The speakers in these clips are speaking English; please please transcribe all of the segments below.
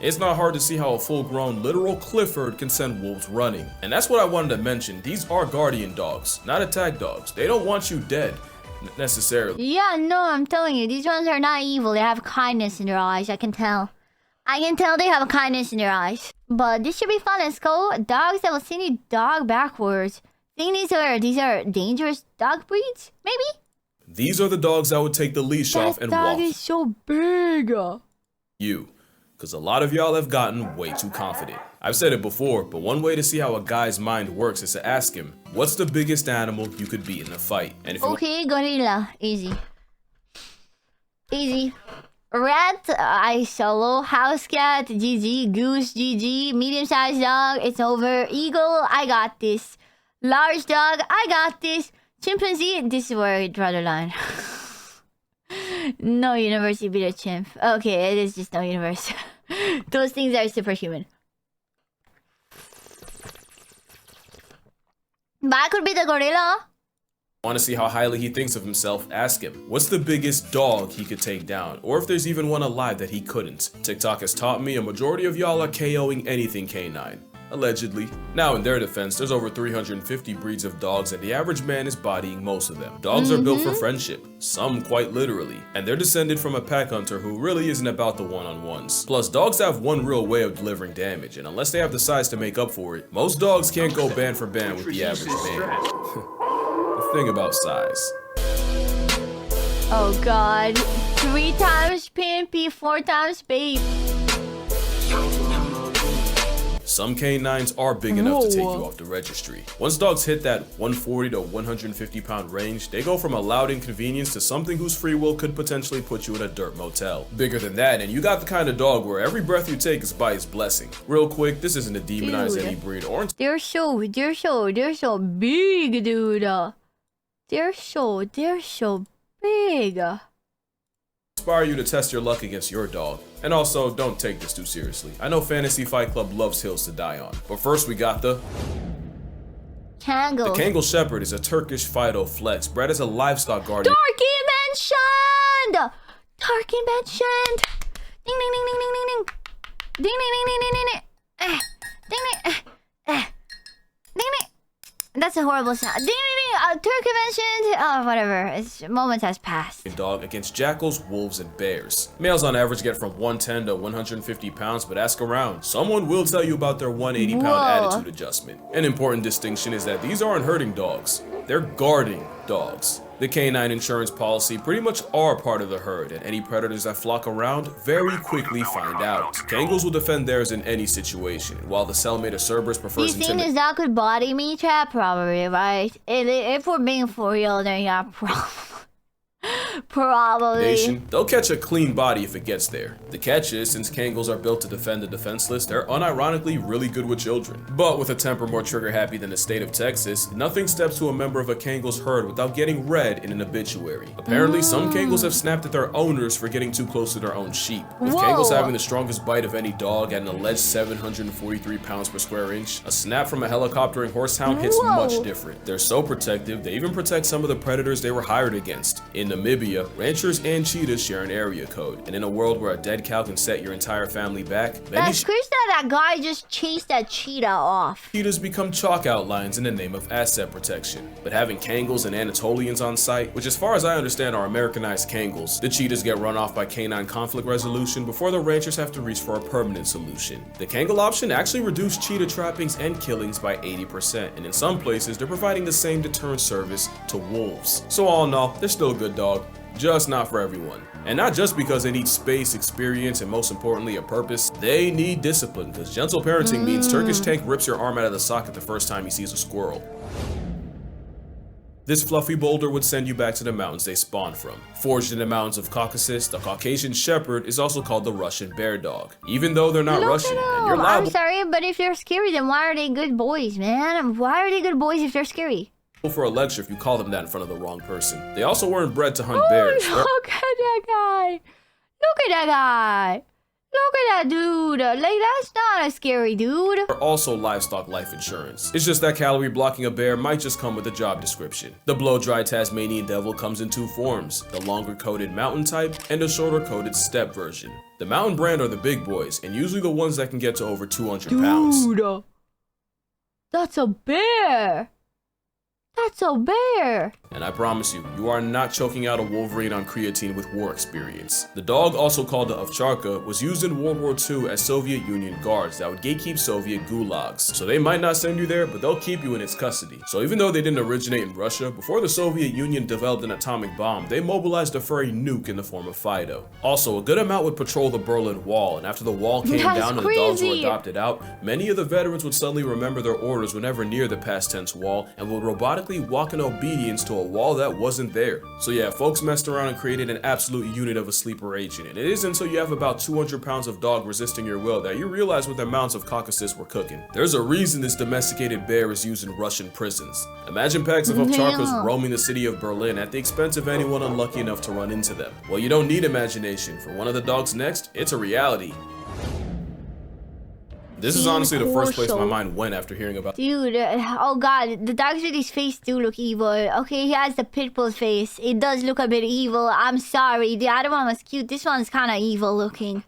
It's not hard to see how a full-grown literal Clifford can send wolves running. And that's what I wanted to mention. These are guardian dogs, not attack dogs. They don't want you dead, necessarily. Yeah, no, I'm telling you, these ones are not evil. They have kindness in their eyes, I can tell. I can tell they have kindness in their eyes. But this should be fun. Let's go. Dogs that will send you dog backwards. I think these are dangerous dog breeds, maybe? These are the dogs that would take the leash off and walk. That dog is so big. You. Because a lot of y'all have gotten way too confident. I've said it before, but one way to see how a guy's mind works is to ask him, what's the biggest animal you could beat in a fight? And if okay, gorilla. Easy. Easy. Rat, I solo. House cat, GG. Goose, GG. Medium-sized dog, it's over. Eagle, I got this. Large dog, I got this. Chimpanzee, this is where I draw the line. No universe, you beat a chimp. Okay, it is just no universe. Those things are superhuman. But I could be the gorilla. Want to see how highly he thinks of himself? Ask him, what's the biggest dog he could take down? Or if there's even one alive that he couldn't. TikTok has taught me a majority of y'all are KOing anything canine. Allegedly. Now, in their defense, there's over 350 breeds of dogs and the average man is bodying most of them. Dogs are built for friendship, some quite literally, and they're descended from a pack hunter who really isn't about the one-on-ones. Plus, dogs have one real way of delivering damage, and unless they have the size to make up for it, most dogs can't go band for band with the average man. The thing about size. Oh god. 3 times pimpy, 4 times babe. Some canines are big enough to take you off the registry. Once dogs hit that 140 to 150 pound range, they go from a loud inconvenience to something whose free will could potentially put you in a dirt motel. Bigger than that, and you got the kind of dog where every breath you take is by his blessing. Real quick, this isn't to demonize any breed or... They're so big, dude. They're so big. Inspire you to test your luck against your dog. And also, don't take this too seriously. I know Fantasy Fight Club loves hills to die on. But first we got the Kangal. The Kangal Shepherd is a Turkish Fido flex, bred as a livestock guardian. Mentioned! Ding ding ding ding ding ding ding. Ding ding ding ding ding ding ding. Ding ding. Ding ding. That's a horrible sound. Ding ding ding. Turkey mentioned. Oh, whatever. Moments has passed. Dog against jackals, wolves, and bears. Males on average get from 110 to 150 pounds, but ask around. Someone will tell you about their 180 pound attitude adjustment. An important distinction is that these aren't herding dogs. They're guarding dogs. The canine insurance policy pretty much are part of the herd, and any predators that flock around very quickly find out. Kangals will defend theirs in any situation, while the cellmate of Cerberus prefers you think this dog could body me, chat? Probably, right? If we're being for real, then yeah, probably. They'll catch a clean body if it gets there. The catch is, since Kangals are built to defend the defenseless, they're unironically really good with children. But with a temper more trigger happy than the state of Texas, nothing steps to a member of a Kangal's herd without getting read in an obituary. Apparently, some Kangals have snapped at their owners for getting too close to their own sheep. With Kangals having the strongest bite of any dog at an alleged 743 pounds per square inch, a snap from a helicoptering horsehound hits much different. They're so protective, they even protect some of the predators they were hired against. In Namibia, ranchers and cheetahs share an area code, and in a world where a dead cow can set your entire family back, that's crazy that guy just chased that cheetah off. Cheetahs become chalk outlines in the name of asset protection. But having Kangals and Anatolians on site, which as far as I understand are Americanized Kangals, the cheetahs get run off by canine conflict resolution before the ranchers have to reach for a permanent solution. The Kangal option actually reduced cheetah trappings and killings by 80%, and in some places they're providing the same deterrent service to wolves. So all in all, they're still a good dog. Just not for everyone. And not just because they need space, experience, and most importantly, a purpose. They need discipline, because gentle parenting means Turkish Tank rips your arm out of the socket the first time he sees a squirrel. This fluffy boulder would send you back to the mountains they spawned from. Forged in the mountains of Caucasus, the Caucasian Shepherd is also called the Russian Bear Dog. Even though they're not Russian, and you're liable. I'm sorry, but if they're scary, then why are they good boys, man? Why are they good boys if they're scary? For a lecture if you call them that in front of the wrong person. They also weren't bred to hunt bears. Look at that guy. Look at that guy. Look at that dude. Like, that's not a scary dude. Are also livestock life insurance. It's just that calorie blocking a bear might just come with a job description. The blow-dry Tasmanian devil comes in two forms, the longer coated mountain type and the shorter coated steppe version. The mountain brand are the big boys and usually the ones that can get to over 200 pounds. Dude, that's a bear. That's a bear. And I promise you, you are not choking out a Wolverine on creatine with war experience. The dog, also called the ovcharka, was used in World War II as Soviet Union guards that would gatekeep Soviet gulags. So they might not send you there, but they'll keep you in its custody. So even though they didn't originate in Russia, before the Soviet Union developed an atomic bomb, they mobilized a furry nuke in the form of Fido. Also, a good amount would patrol the Berlin Wall, and after the wall came down and the dogs were adopted out, many of the veterans would suddenly remember their orders whenever near the past tense wall, and would robotically walk in obedience to a wall that wasn't there. So yeah, folks messed around and created an absolute unit of a sleeper agent, and it isn't until you have about 200 pounds of dog resisting your will that you realize what the amounts of Caucasus were cooking. There's a reason this domesticated bear is used in Russian prisons. Imagine packs of ovcharkas roaming the city of Berlin at the expense of anyone unlucky enough to run into them. Well, you don't need imagination. For one of the dogs next, it's a reality. This is honestly the first place my mind went after hearing about. Dude, oh god, the dogs with his face do look evil. Okay, he has the pit bull face. It does look a bit evil. I'm sorry. The other one was cute. This one's kind of evil looking.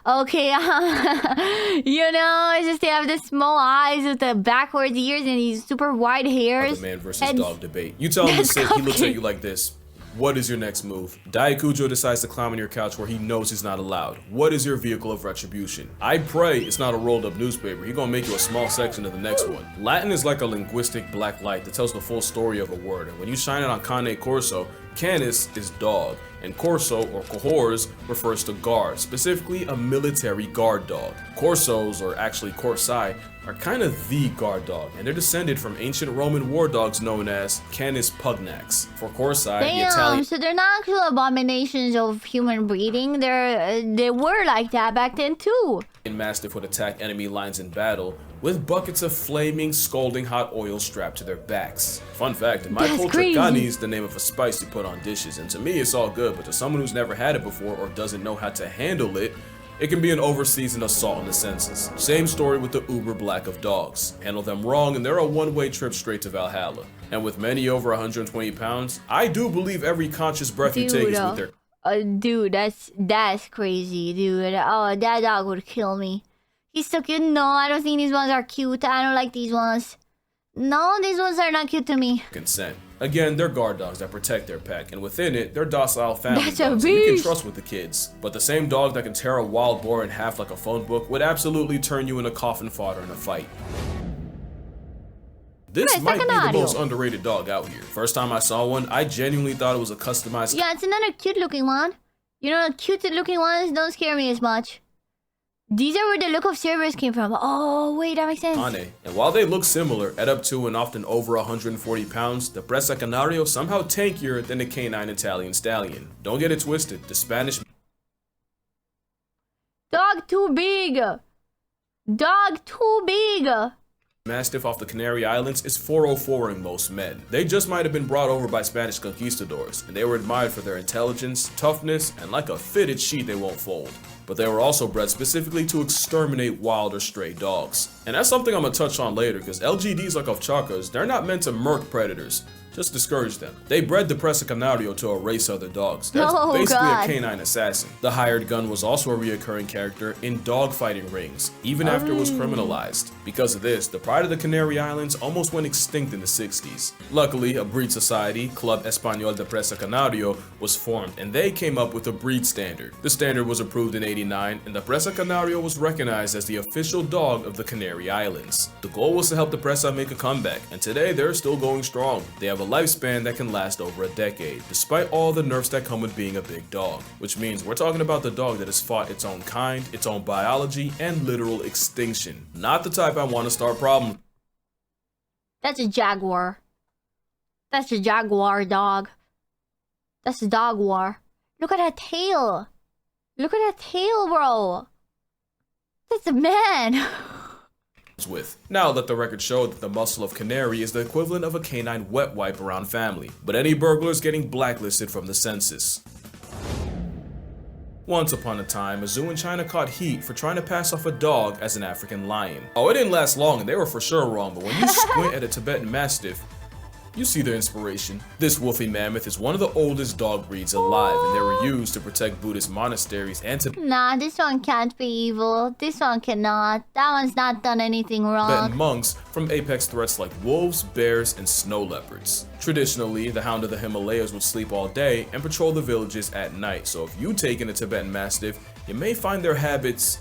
Okay, you know, it's just they have the small eyes with the backwards ears and these super wide hairs. The man versus dog debate. You tell him to sit, he looks at you like this. What is your next move? Daikujo decides to climb on your couch where he knows he's not allowed. What is your vehicle of retribution? I pray it's not a rolled up newspaper. He's gonna make you a small section of the next one. Latin is like a linguistic black light that tells the full story of a word, and when you shine it on Cane Corso, canis is dog, and Corso or cohors refers to guard, specifically a military guard dog. Corsos, or actually Corsai, are kind of the guard dog, and they're descended from ancient Roman war dogs known as Canis pugnax. For Corsai, the Italian... So they're not actual abominations of human breeding. They were like that back then too. Mastiff would attack enemy lines in battle with buckets of flaming, scalding hot oil strapped to their backs. Fun fact, in my culture, Gani is the name of a spice you put on dishes, and to me it's all good, but to someone who's never had it before or doesn't know how to handle it, it can be an overseasoned assault on the senses. Same story with the uber black of dogs. Handle them wrong and they're a one-way trip straight to Valhalla. And with many over 120 pounds, I do believe every conscious breath you take is with their... Dude, that's crazy, dude. Oh, that dog would kill me. He's so cute. No, I don't think these ones are cute. I don't like these ones. No, these ones are not cute to me. Consent. Again, they're guard dogs that protect their pack, and within it, they're docile family That's dogs a that you can beast. trust with the kids. But the same dog that can tear a wild boar in half like a phone book would absolutely turn you into coffin fodder in a fight. This Presa might be the Canario. most underrated dog out here. First time I saw one, I genuinely thought it was a customized... Yeah, it's another cute looking one. You know, the cute looking ones don't scare me as much. These are where the look of Cerberus came from. Oh, wait, that makes sense. Cane. And while they look similar, at up to and often over 140 pounds, the Presa Canario somehow tankier than the canine Italian stallion. Don't get it twisted, the Spanish... Dog too big. Dog too big. Mastiff off the Canary Islands is 404ing most men. They just might have been brought over by Spanish conquistadors, and they were admired for their intelligence, toughness, and like a fitted sheet they won't fold. But they were also bred specifically to exterminate wild or stray dogs. And that's something I'm gonna touch on later, because LGDs like ovcharkas, they're not meant to murk predators, just discourage them. They bred the Presa Canario to erase other dogs. That's basically a canine assassin. The hired gun was also a reoccurring character in dogfighting rings, even after it was criminalized. Because of this, the pride of the Canary Islands almost went extinct in the 60s. Luckily, a breed society, Club Español de Presa Canario, was formed, and they came up with a breed standard. The standard was approved in '89, and the Presa Canario was recognized as the official dog of the Canary Islands. The goal was to help the Presa make a comeback, and today they're still going strong. They have a lifespan that can last over a decade, despite all the nerfs that come with being a big dog. Which means we're talking about the dog that has fought its own kind, its own biology, and literal extinction. Not the type I want to start problems. That's a jaguar. That's a jaguar dog. That's a dog war. Look at that tail. Look at that tail, bro. That's a man. With. Now let the record show that the muscle of canary is the equivalent of a canine wet wipe around family, but any burglar is getting blacklisted from the census. Once upon a time, a zoo in China caught heat for trying to pass off a dog as an African lion. Oh, it didn't last long and they were for sure wrong, but when you squint at a Tibetan mastiff, you see their inspiration. This wolfy mammoth is one of the oldest dog breeds alive, and they were used to protect Buddhist monasteries and Nah, this one can't be evil. This one cannot. That one's not done anything Tibetan wrong. monks from apex threats like wolves, bears, and snow leopards. Traditionally, the hound of the Himalayas would sleep all day and patrol the villages at night, so if you take in a Tibetan mastiff, you may find their habits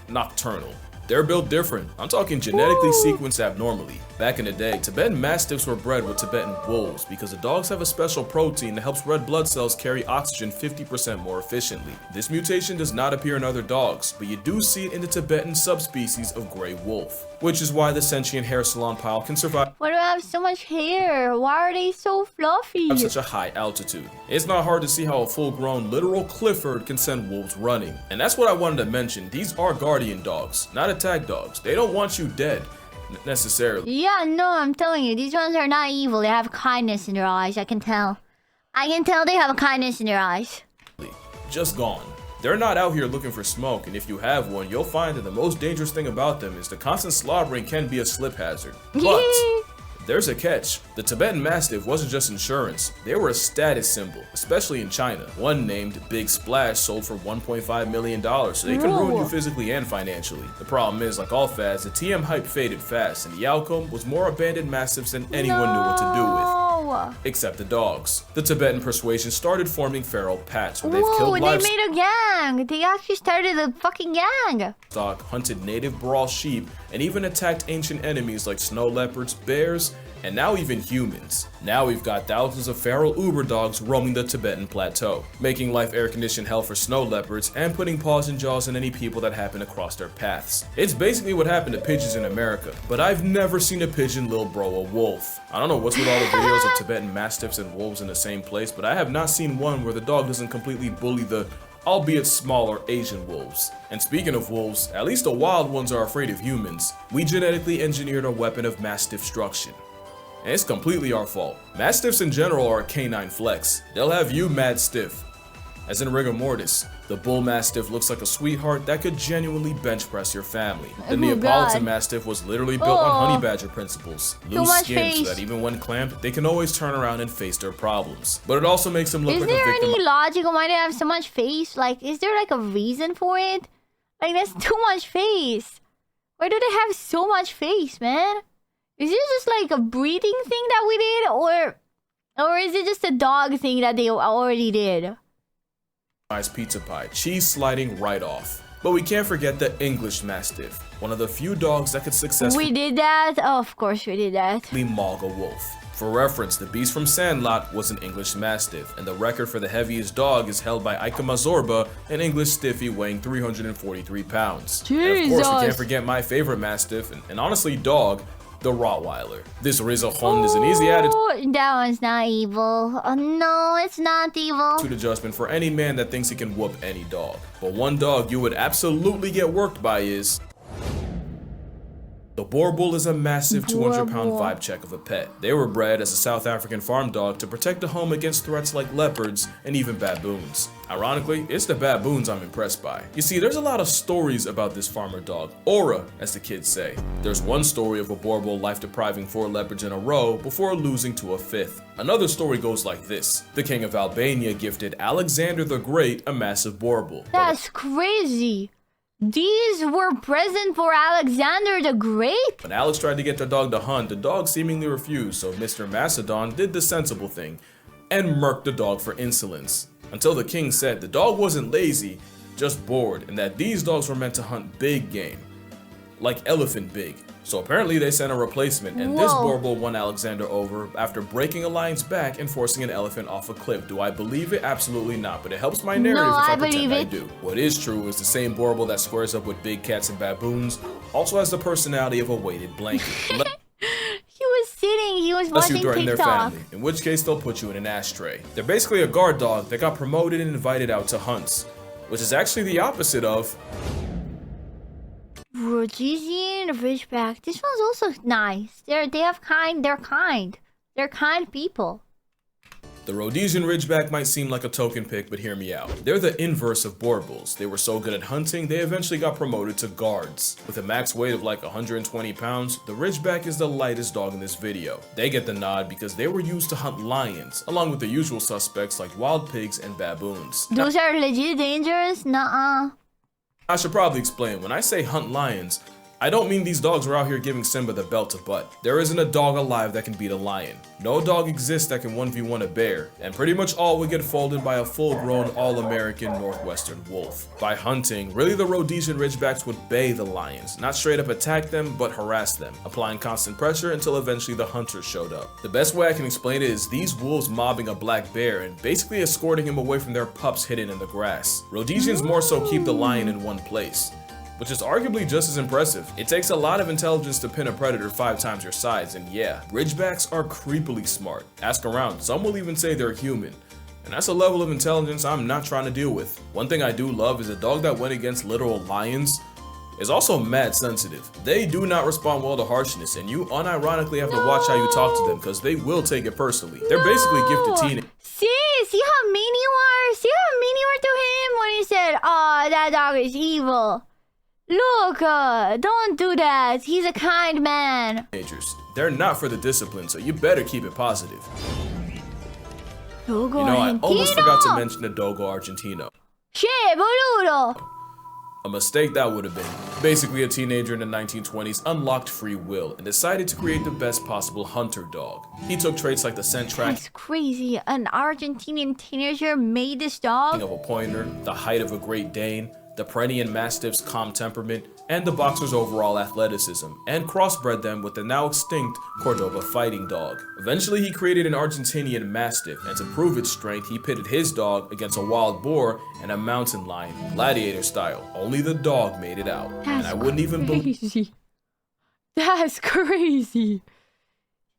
nocturnal. They're built different. I'm talking genetically sequenced abnormally. Back in the day, Tibetan mastiffs were bred with Tibetan wolves because the dogs have a special protein that helps red blood cells carry oxygen 50% more efficiently. This mutation does not appear in other dogs, but you do see it in the Tibetan subspecies of gray wolf, which is why the sentient hair salon pile can survive Why do I have so much hair? Why are they so fluffy? at such a high altitude. It's not hard to see how a full-grown literal Clifford can send wolves running. And that's what I wanted to mention. These are guardian dogs, not attack dogs. They don't want you dead, necessarily. Yeah, no, I'm telling you, these ones are not evil. They have kindness in their eyes, I can tell. I can tell they have a kindness in their eyes. Just gone. They're not out here looking for smoke, and if you have one, you'll find that the most dangerous thing about them is the constant slobbering can be a slip hazard. But there's a catch. The Tibetan Mastiff wasn't just insurance, they were a status symbol, especially in China. One named Big Splash sold for $1.5 million, so they can ruin you physically and financially. The problem is, like all fads, the TM hype faded fast, and the outcome was more abandoned Mastiffs than anyone knew what to do with. Except the dogs. The Tibetan persuasion started forming feral packs where they've killed they made a gang. They actually started a fucking gang. livestock, hunted native Boerboel sheep, and even attacked ancient enemies like snow leopards, bears, and now even humans. Now we've got thousands of feral Uber dogs roaming the Tibetan plateau, making life air-conditioned hell for snow leopards and putting paws and jaws in any people that happen to cross their paths. It's basically what happened to pigeons in America, but I've never seen a pigeon lil bro a wolf. I don't know what's with all the videos of Tibetan mastiffs and wolves in the same place, but I have not seen one where the dog doesn't completely bully the albeit smaller Asian wolves. And speaking of wolves, at least the wild ones are afraid of humans. We genetically engineered a weapon of mass destruction. And it's completely our fault. Mastiffs in general are a canine flex. They'll have you mad stiff. As in rigor mortis, the bull mastiff looks like a sweetheart that could genuinely bench press your family. The Neapolitan mastiff was literally built on honey badger principles. Loose skin so that even when clamped, they can always turn around and face their problems. But it also makes them look like a victim. Is there any logic on why they have so much face? Like, is there like a reason for it? Like, that's too much face. Why do they have so much face, man? Is it just like a breeding thing that we did, or is it just a dog thing that they already did? Pizza pie, cheese sliding right off. But we can't forget the English Mastiff, one of the few dogs that could successfully We did that? Oh, of course we did that. maul a wolf. For reference, the beast from Sandlot was an English Mastiff, and the record for the heaviest dog is held by Ika Mazorba, an English Stiffy weighing 343 pounds. And of course, we can't forget my favorite Mastiff, and honestly dog, the Rottweiler. This Rizahon is an easy attitude. That one's not evil. Oh, no, it's not evil. Adjustment for any man that thinks he can whoop any dog. But one dog you would absolutely get worked by is... The Boerboel is a massive 200-pound vibe check of a pet. They were bred as a South African farm dog to protect the home against threats like leopards and even baboons. Ironically, it's the baboons I'm impressed by. You see, there's a lot of stories about this farmer dog, aura, as the kids say. There's one story of a Boerboel life-depriving 4 leopards in a row before losing to a 5th. Another story goes like this. The king of Albania gifted Alexander the Great a massive Boerboel. That's crazy. These were present for Alexander the Great? When Alex tried to get the dog to hunt, the dog seemingly refused, so Mr. Macedon did the sensible thing and murked the dog for insolence. Until the king said the dog wasn't lazy, just bored, and that these dogs were meant to hunt big game, like elephant big. So apparently they sent a replacement, and this Boerboel won Alexander over after breaking a lion's back and forcing an elephant off a cliff. Do I believe it? Absolutely not, but it helps my narrative if I pretend I do. What is true is the same Boerboel that squares up with big cats and baboons also has the personality of a weighted blanket. He was sitting, he was Unless watching you threaten their TikTok. family, in which case they'll put you in an ashtray. They're basically a guard dog that got promoted and invited out to hunts, which is actually the opposite of... Rhodesian Ridgeback. This one's also nice. They're kind people. The Rhodesian Ridgeback might seem like a token pick, but hear me out. They're the inverse of Boerboels. They were so good at hunting, they eventually got promoted to guards. With a max weight of like 120 pounds, the Ridgeback is the lightest dog in this video. They get the nod because they were used to hunt lions, along with the usual suspects like wild pigs and baboons. Those are legit dangerous? Nuh-uh. I should probably explain, when I say hunt lions, I don't mean these dogs are out here giving Simba the belt to butt. There isn't a dog alive that can beat a lion. No dog exists that can 1v1 a bear, and pretty much all would get folded by a full-grown all-American Northwestern wolf. By hunting, really the Rhodesian Ridgebacks would bay the lions, not straight up attack them, but harass them, applying constant pressure until eventually the hunters showed up. The best way I can explain it is these wolves mobbing a black bear and basically escorting him away from their pups hidden in the grass. Rhodesians more so keep the lion in one place, which is arguably just as impressive. It takes a lot of intelligence to pin a predator 5 times your size, and yeah, Ridgebacks are creepily smart. Ask around, some will even say they're human. And that's a level of intelligence I'm not trying to deal with. One thing I do love is a dog that went against literal lions is also mad sensitive. They do not respond well to harshness, and you unironically have to watch how you talk to them because they will take it personally. They're basically gifted teenagers. See how mean you are? See how mean you were to him when he said, "Oh, that dog is evil." Look, don't do that. He's a kind man. They're not for the discipline, so you better keep it positive. Dogo I almost Argentino. forgot to mention the Dogo Argentino. Che, boludo. A mistake that would have been. Basically, a teenager in the 1920s unlocked free will and decided to create the best possible hunter dog. He took traits like the scent tracking That's crazy. An Argentinian teenager made this dog? of a pointer, the height of a Great Dane, the Pyrenean Mastiff's calm temperament, and the boxer's overall athleticism, and crossbred them with the now extinct Cordoba fighting dog. Eventually, he created an Argentinian Mastiff, and to prove its strength, he pitted his dog against a wild boar and a mountain lion, gladiator style. Only the dog made it out. And I wouldn't even believe. That's crazy.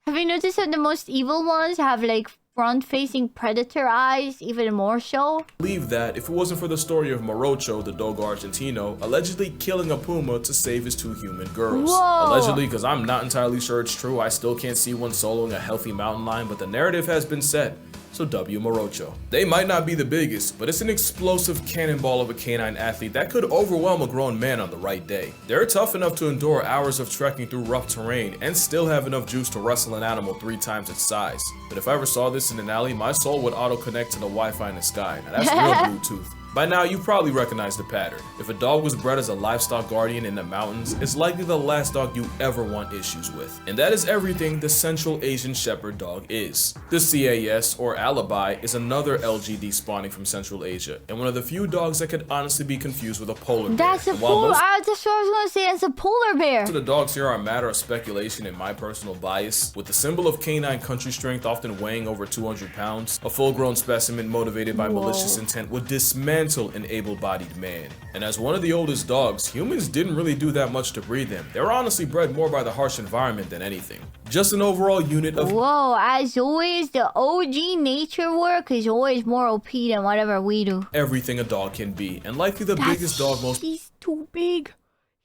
Have you noticed that the most evil ones have like front-facing predator eyes, even more so? Believe that if it wasn't for the story of Morocho, the Dogo Argentino, allegedly killing a puma to save his 2 human girls. Whoa. Allegedly, because I'm not entirely sure it's true. I still can't see one soloing a healthy mountain lion, but the narrative has been set. So W Morocho. They might not be the biggest, but it's an explosive cannonball of a canine athlete that could overwhelm a grown man on the right day. They're tough enough to endure hours of trekking through rough terrain and still have enough juice to wrestle an animal 3 times its size. But if I ever saw this in an alley, my soul would auto-connect to the Wi-Fi in the sky. Now that's real Bluetooth. By now, you probably recognize the pattern. If a dog was bred as a livestock guardian in the mountains, it's likely the last dog you ever want issues with. And that is everything the Central Asian Shepherd dog is. The CAS, or Alibi, is another LGD spawning from Central Asia, and one of the few dogs that could honestly be confused with a polar bear. That's a And while polar. most That's what I was gonna say. It's a polar bear. of the dogs here are a matter of speculation and my personal bias, with the symbol of canine country strength often weighing over 200 pounds, a full-grown specimen motivated by malicious intent would dismantle an able-bodied man. And as one of the oldest dogs, humans didn't really do that much to breed them. They were honestly bred more by the harsh environment than anything. Just an overall unit of Whoa, as always, the OG nature work is always more OP than whatever we do. everything a dog can be, and likely the biggest dog most He's too big.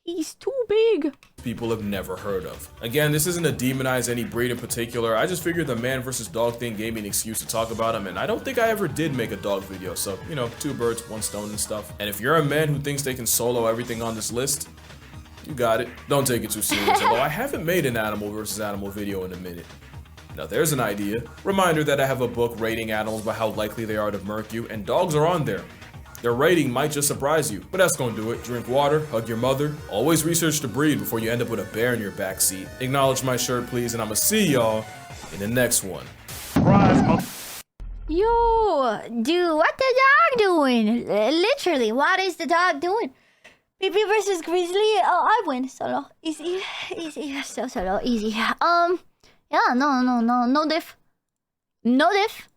He's too big. people have never heard of. Again, this isn't to demonize any breed in particular. I just figured the man versus dog thing gave me an excuse to talk about him, and I don't think I ever did make a dog video, so, 2 birds, 1 stone and stuff. And if you're a man who thinks they can solo everything on this list, you got it. Don't take it too serious, although I haven't made an animal versus animal video in a minute. Now there's an idea. Reminder that I have a book rating animals by how likely they are to murk you, and dogs are on there. Their rating might just surprise you, but that's gonna do it. Drink water, hug your mother. Always research the breed before you end up with a bear in your backseat. Acknowledge my shirt, please, and I'ma see y'all in the next one. Yo, dude, what the dog doing? Literally, what is the dog doing? PP versus Grizzly. Oh, I win solo. Easy, so solo, easy. Yeah, no diff. No diff.